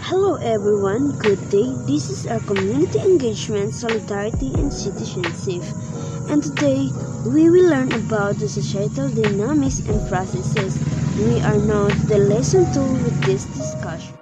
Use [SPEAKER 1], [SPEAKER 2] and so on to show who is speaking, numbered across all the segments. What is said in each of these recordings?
[SPEAKER 1] Hello everyone, good day. This is our community engagement, solidarity and citizenship. And today, we will learn about the societal dynamics and processes. We are now to the lesson 2 with this discussion.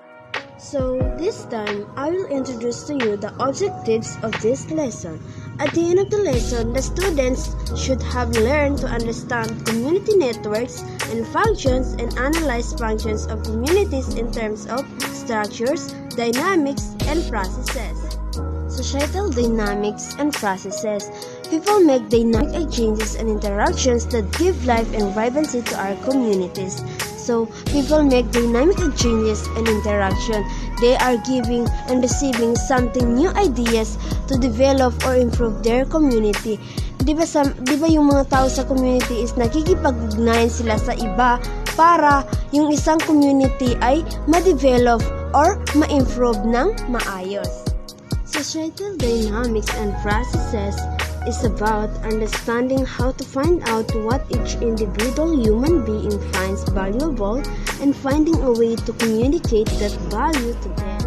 [SPEAKER 1] So, this time, I will introduce to you the objectives of this lesson. At the end of the lesson, the students should have learned to understand community networks and functions and analyze functions of communities in terms of structures, dynamics, and processes. Societal dynamics and processes. People make dynamic exchanges and interactions that give life and vibrancy to our communities. So, people make dynamic exchanges and interaction. They are giving and receiving something new ideas to develop or improve their community. Di ba yung mga tao sa community is nakikipag-ugnayan sila sa iba para yung isang community ay ma-develop or ma-improve ng maayos. Societal dynamics and processes is about understanding how to find out what each individual human being finds valuable and finding a way to communicate that value to them.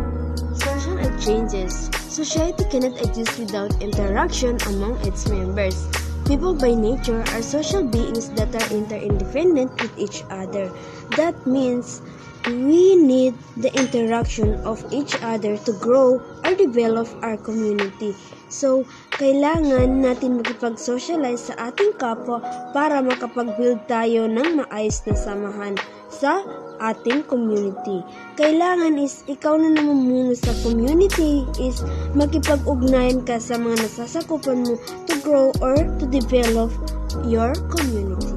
[SPEAKER 1] Social exchanges. Society cannot exist without interaction among its members. People by nature are social beings that are interdependent with each other. That means we need the interaction of each other to grow or develop our community. So, kailangan natin makipag-socialize sa ating kapwa para makapag-build tayo ng maayos na samahan sa ating community. Kailangan is ikaw na namumuno sa community is makipag-ugnayan ka sa mga nasasakupan mo to grow or to develop your community.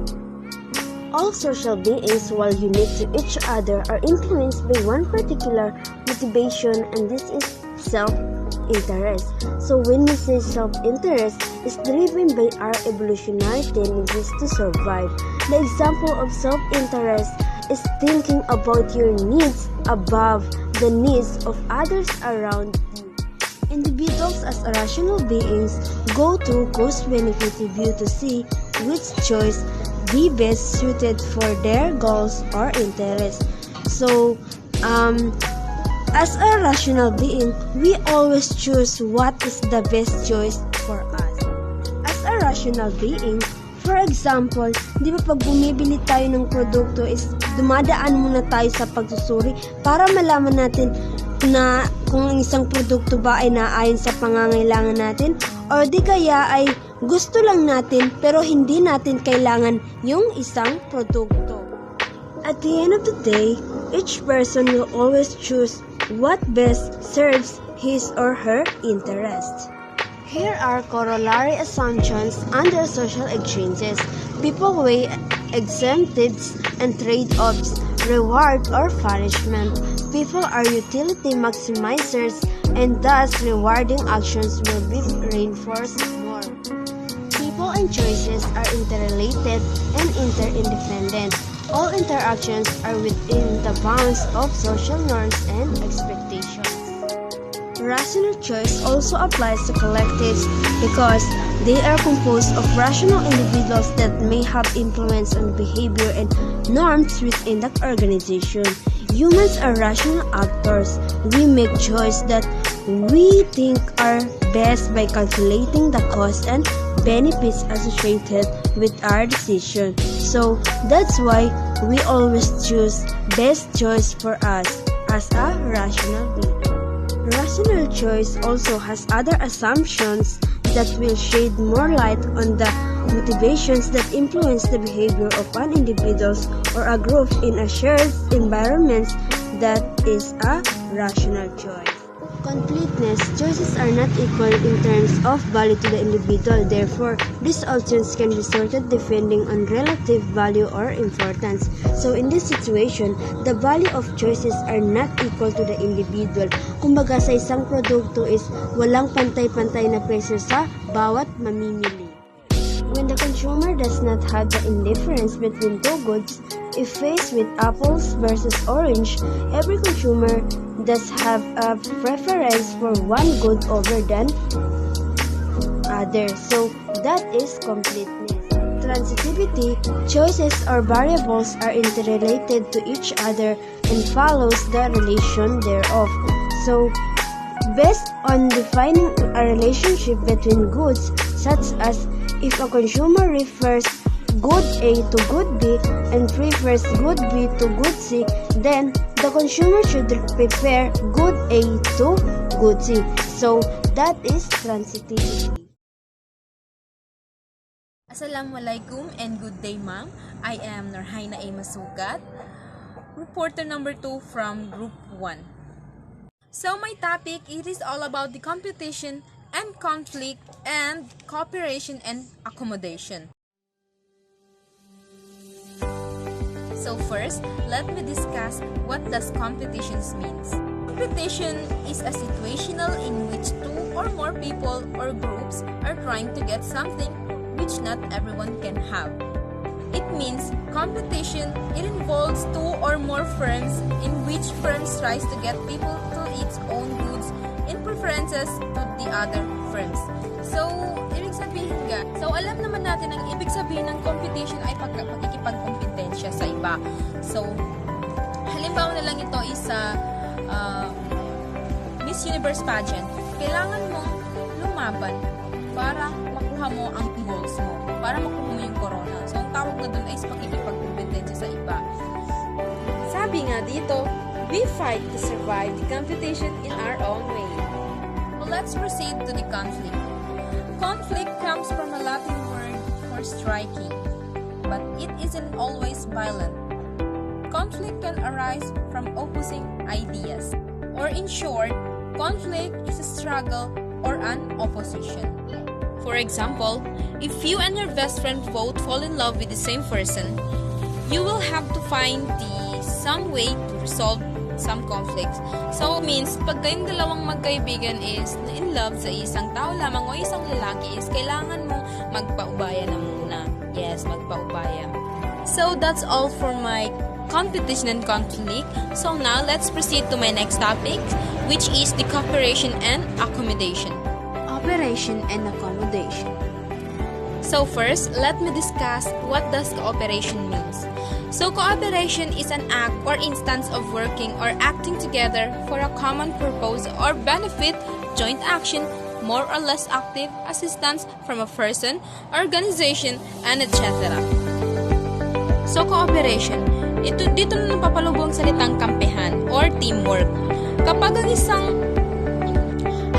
[SPEAKER 1] All social beings, while unique to each other, are influenced by one particular motivation, and this is self-interest. So when we say self-interest, is driven by our evolutionary tendencies to survive. The example of self-interest is thinking about your needs above the needs of others around you. Individuals as rational beings go through cost-benefit review to see which choice be best suited for their goals or interests. So, as a rational being, we always choose what is the best choice for us. As a rational being, for example, di ba pag bumibili tayo ng produkto is dumadaan muna tayo sa pagsusuri para malaman natin na kung ang isang produkto ba ay naayon sa pangangailangan natin or di kaya ay gusto lang natin pero hindi natin kailangan yung isang produkto. At the end of the day, each person will always choose what best serves his or her interest. Here are corollary assumptions under social exchanges. People weigh incentives and trade-offs, reward or punishment. People are utility maximizers and thus rewarding actions will be reinforced more. People and choices are interrelated and interdependent. All interactions are within the bounds of social norms and expectations. Rational choice also applies to collectives because they are composed of rational individuals that may have influence on behavior and norms within that organization. Humans are rational actors. We make choices that we think are best by calculating the cost and benefits associated with our decision. So, that's why we always choose best choice for us as a rational being. Rational choice also has other assumptions that will shed more light on the motivations that influence the behavior of an individual or a group in a shared environment. That is a rational choice. Completeness. Choices are not equal in terms of value to the individual. Therefore, these options can be sorted depending on relative value or importance. So, in this situation, the value of choices are not equal to the individual. Kumbaga, sa isang produkto is walang pantay-pantay na presyo sa bawat mamimili. When the consumer does not have the indifference between two goods, if faced with apples versus orange, every consumer does have a preference for one good over than other. So, that is completeness. transitivity, choices or variables are interrelated to each other and follows the relation thereof. So, based on defining a relationship between goods, such as if a consumer refers good A to good B and prefers good B to good C, then the consumer should prefer good A to good C. So, that is transitivity.
[SPEAKER 2] Assalamualaikum and good day, ma'am. I am Nurhaina A. Masukat, reporter number 2 from Group 1. So my topic, it is all about the competition and conflict and cooperation and accommodation. So first, let me discuss what does competition means. Competition is a situational in which two or more people or groups are trying to get something which not everyone can have. It means competition, it involves two or more firms in which firms tries to get people to its own goods in preferences to the other firms. So, ibig sabihin nga, alam naman natin ang ibig sabihin ng competition ay pakikipagkompetensya sa iba. So, halimbawa na lang ito is sa Miss Universe pageant. Kailangan mong lumaban para makuha mo ang goals mo, para makuha mo yung corona. So, ang tawag na dun ay pakikipagkompetensya sa iba. Sabi nga dito, we fight to survive the competition in our own way. Well, let's proceed to the conflict. Conflict comes from a Latin word for striking, but it isn't always violent. Conflict can arise from opposing ideas, or in short, conflict is a struggle or an opposition. For example, if you and your best friend both fall in love with the same person, you will have to find some way to resolve some conflicts. So, means, pag kayong dalawang magkaibigan is in love sa isang tao lamang o isang lalaki is kailangan mong magpaubaya na muna. Yes, magpaubaya. So, that's all for my competition and conflict. So, now, let's proceed to my next topic, which is the cooperation and accommodation.
[SPEAKER 1] Cooperation and accommodation.
[SPEAKER 2] So first, let me discuss what does cooperation means. So cooperation is an act or instance of working or acting together for a common purpose or benefit, joint action, more or less active assistance from a person, organization, and etc. So cooperation, dito na napapalubong salitang kampehan or teamwork. Kapag ang isang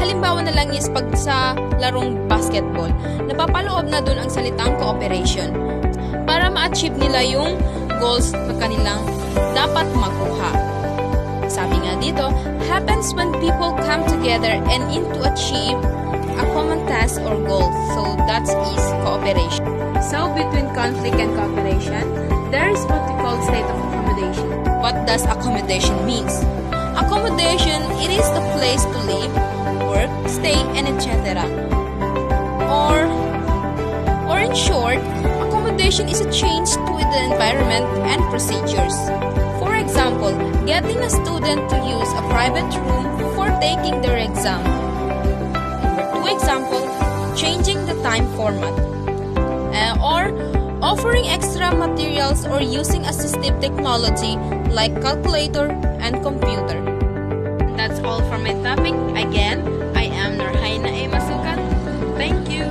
[SPEAKER 2] halimbawa na lang is pag sa larong basketball, napapaloob na dun ang salitang cooperation para ma-achieve nila yung goals na kanilang dapat makuha. Sabi nga dito, happens when people come together and in to achieve a common task or goal. So that is cooperation. So between conflict and cooperation, there is what we call state of accommodation. What does accommodation means? Accommodation, it is the place to live, work, stay, and etc. Or in short, accommodation is a change to the environment and procedures. For example, getting a student to use a private room for taking their exam. Number 2 example, changing the time format. Or offering extra materials or using assistive technology like calculator and computer. That's all for my topic. Again, I am Nurhaina A. Masukat. Thank you.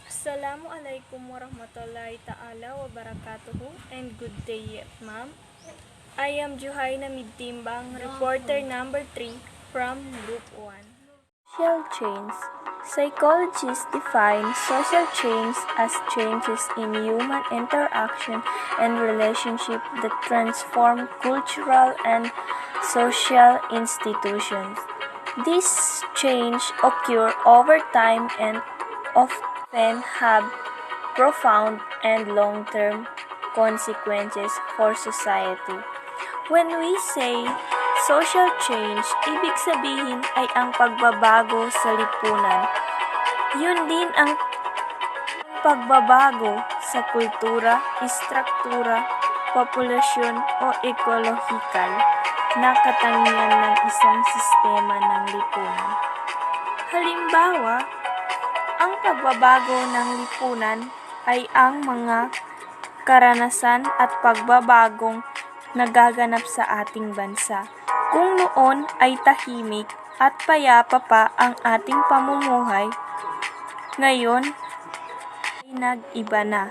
[SPEAKER 3] Assalamualaikum warahmatullahi ta'ala wa barakatuhu and good day, ma'am. I am Juhaina Midtimbang, reporter number 3 from Group 1. Social change. Psychologists define social change as changes in human interaction and relationship that transform cultural and social institutions. This change occur over time and often have profound and long-term consequences for society. When we say social change, ibig sabihin ay ang pagbabago sa lipunan. Yun din ang pagbabago sa kultura, istruktura, populasyon o ekolohikal na katangian ng isang sistema ng lipunan. Halimbawa, ang pagbabago ng lipunan ay ang mga karanasan at pagbabagong nagaganap sa ating bansa. Kung noon ay tahimik at payapa pa ang ating pamumuhay, ngayon ay nag-iba na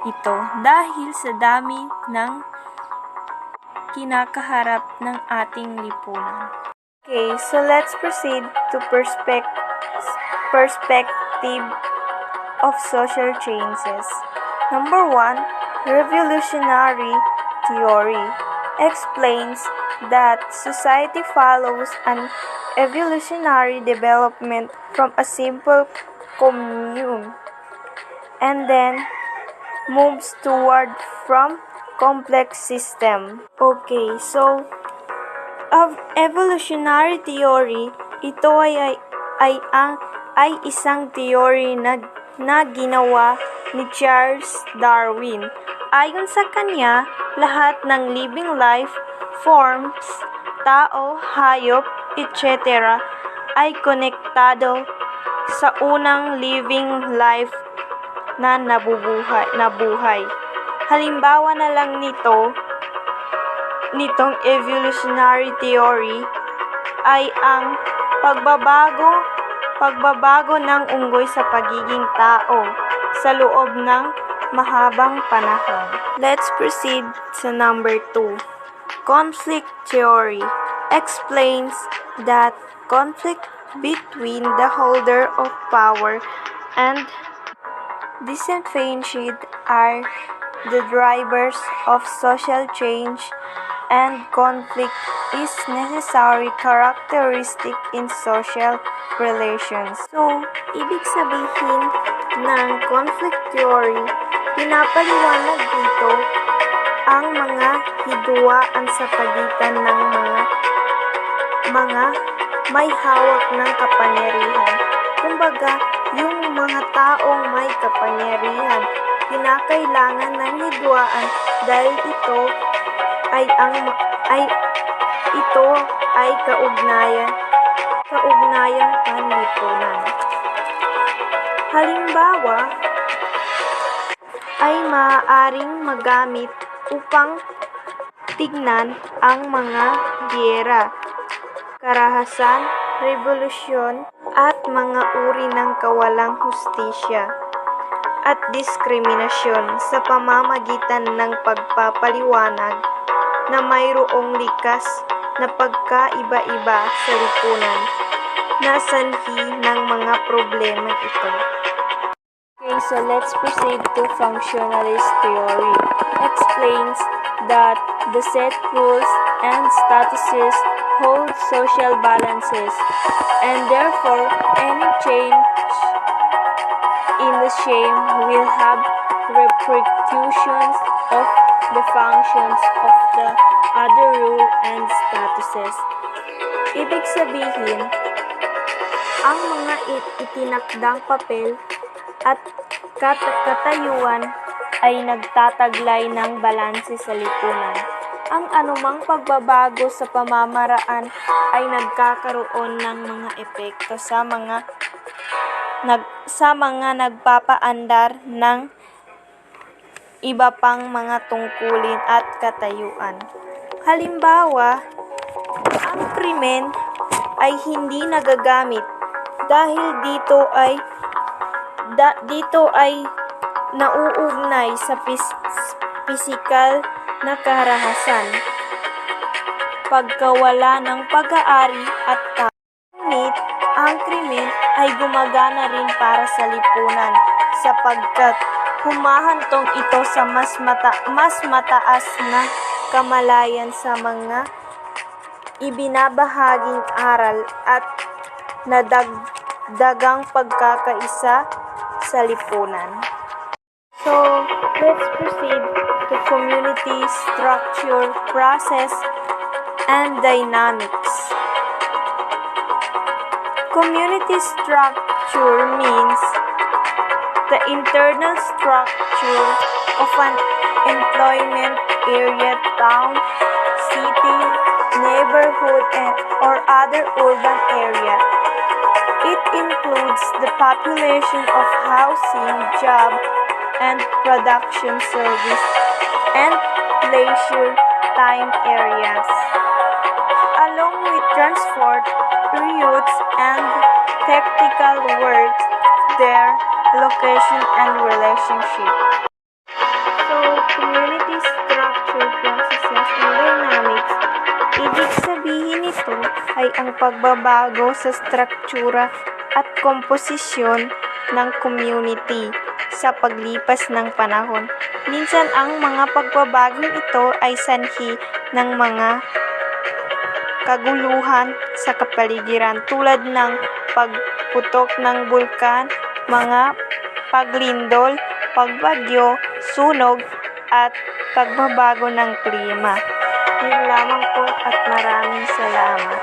[SPEAKER 3] ito dahil sa dami ng kinakaharap ng ating lipunan. Okay, so let's proceed to perspective of social changes. Number 1, revolutionary theory explains that society follows an evolutionary development from a simple commune and then moves toward from complex system. Okay, so of evolutionary theory, ito ay isang theory na ginawa ni Charles Darwin. Ayon sa kanya, lahat ng living life forms, tao, hayop, etc. ay konektado sa unang living life na nabuhay. Halimbawa na lang nitong evolutionary theory ay ang pagbabago ng unggoy sa pagiging tao sa loob ng mahabang panahon. Let's proceed to number 2. Conflict theory explains that conflict between the holder of power and disenfranchised are the drivers of social change, and conflict is necessary characteristic in social relations. So, ibig sabihin ng conflict theory, pinapaliwanag dito ang mga hidwaan sa pagitan ng mga may hawak ng kapangyarihan. Kumbaga, yung mga taong may kapangyarihan, kinakailangan ng hidwaan dahil ito ay kaugnayang panlipunan. Halimbawa, ay maaaring magamit upang tignan ang mga giyera, karahasan, revolusyon, at mga uri ng kawalang hustisya at diskriminasyon sa pamamagitan ng pagpapaliwanag na mayroong likas na pagkaiba-iba sa lipunan na sanhi ng mga problema ito. Okay, so let's proceed to functionalist theory. Explains that the set rules and statuses hold social balances, and therefore any change in the same will have repercussions of the functions of the other rule and statuses. Ibig sabihin, ang mga itinakdang papel at katayuan ay nagtataglay ng balanse sa lipunan. Ang anumang pagbabago sa pamamaraan ay nagkakaroon ng mga epekto sa mga nagpapaandar ng iba pang mga tungkulin at katayuan. Halimbawa, ang krimen ay hindi nagagamit dahil dito ay nauugnay sa pisikal na karahasan, pagkawala ng pag-aari at tao. Ngunit ang krimen ay gumagana rin para sa lipunan sapagkat humahantong ito sa mas mataas na kamalayan sa mga ibinabahaging aral at nadagdagang pagkakaisa sa lipunan. So, let's proceed to community structure, process, and dynamics. Community structure means the internal structure of an employment area, town, city, neighborhood, or other urban area. It includes the population of housing, job, and production service, and leisure time areas, along with transport routes and technical works, their location and relationship. So, community structure, processes, and dynamics. Ibig sabihin nito ay ang pagbabago sa struktura at komposisyon ng community sa paglipas ng panahon. Minsan ang mga pagbabagong ito ay sanhi ng mga kaguluhan sa kapaligiran tulad ng pagputok ng bulkan, mga paglindol, pagbagyo, sunog, at pagbabago ng klima. Yun lamang po at maraming salamat.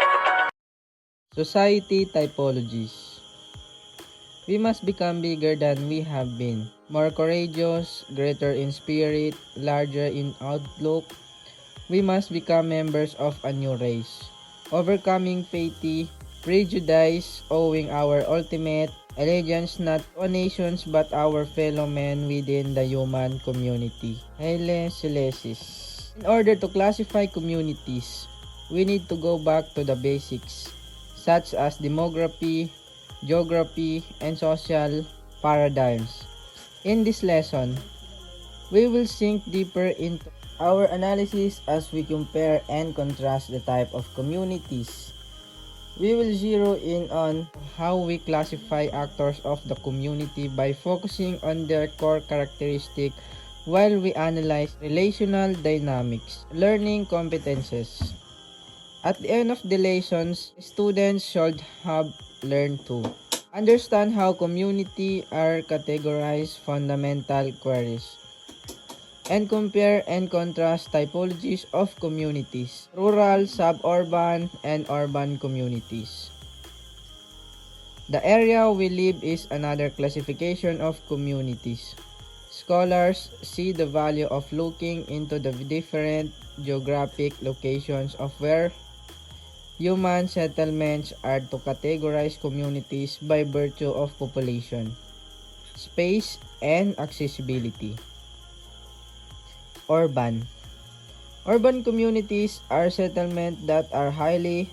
[SPEAKER 4] Society typologies. We must become bigger than we have been, more courageous, greater in spirit, larger in outlook. We must become members of a new race, overcoming petty prejudice, owing our ultimate allegiance not to nations but our fellow men within the human community. Haile Selassie. In order to classify communities, we need to go back to the basics, such as demography, geography, and social paradigms. In this lesson, we will sink deeper into our analysis as we compare and contrast the type of communities. We will zero in on how we classify actors of the community by focusing on their core characteristics while we analyze relational dynamics, learning competences. At the end of the lessons, students should have learned to understand how community are categorized fundamental queries, and compare and contrast typologies of communities, rural, suburban, and urban communities. The area we live is another classification of communities. Scholars see the value of looking into the different geographic locations of where human settlements are to categorize communities by virtue of population, space, and accessibility. Urban. Urban communities are settlements that are highly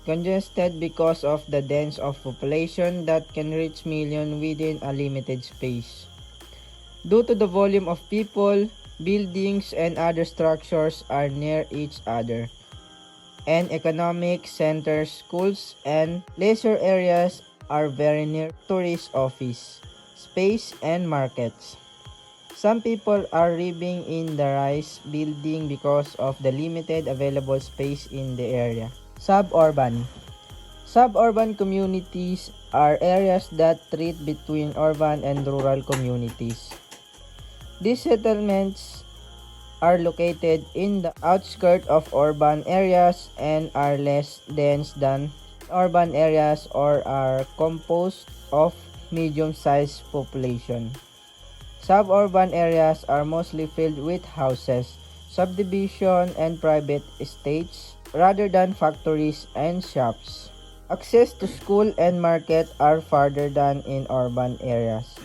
[SPEAKER 4] congested because of the dense of population that can reach millions within a limited space. Due to the volume of people, buildings and other structures are near each other, and economic centers, schools, and leisure areas are very near tourist office, space, and markets. Some people are living in the rice building because of the limited available space in the area. Suburban. Suburban communities are areas that treat between urban and rural communities. These settlements are located in the outskirts of urban areas and are less dense than urban areas or are composed of medium-sized population. Suburban areas are mostly filled with houses, subdivision, and private estates rather than factories and shops. Access to school and market are farther than in urban areas.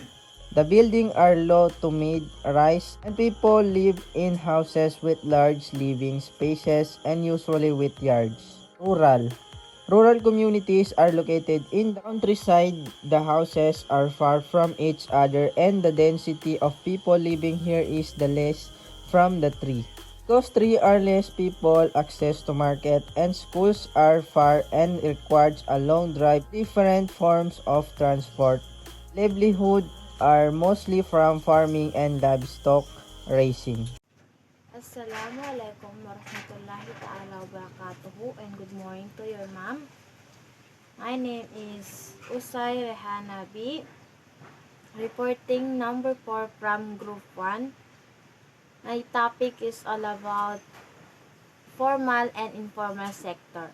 [SPEAKER 4] The buildings are low to mid-rise and people live in houses with large living spaces and usually with yards. Rural. Rural communities are located in the countryside. The houses are far from each other and the density of people living here is the less from the tree. Because trees are less people, access to market and schools are far and requires a long drive. Different forms of transport. Livelihood are mostly from farming and livestock raising.
[SPEAKER 5] Assalamualaikum warahmatullahi ta'ala wabarakatuh and good morning to your mom. My name is Usay Rehana B. Reporting number 4 from Group 1. My topic is all about formal and informal sector.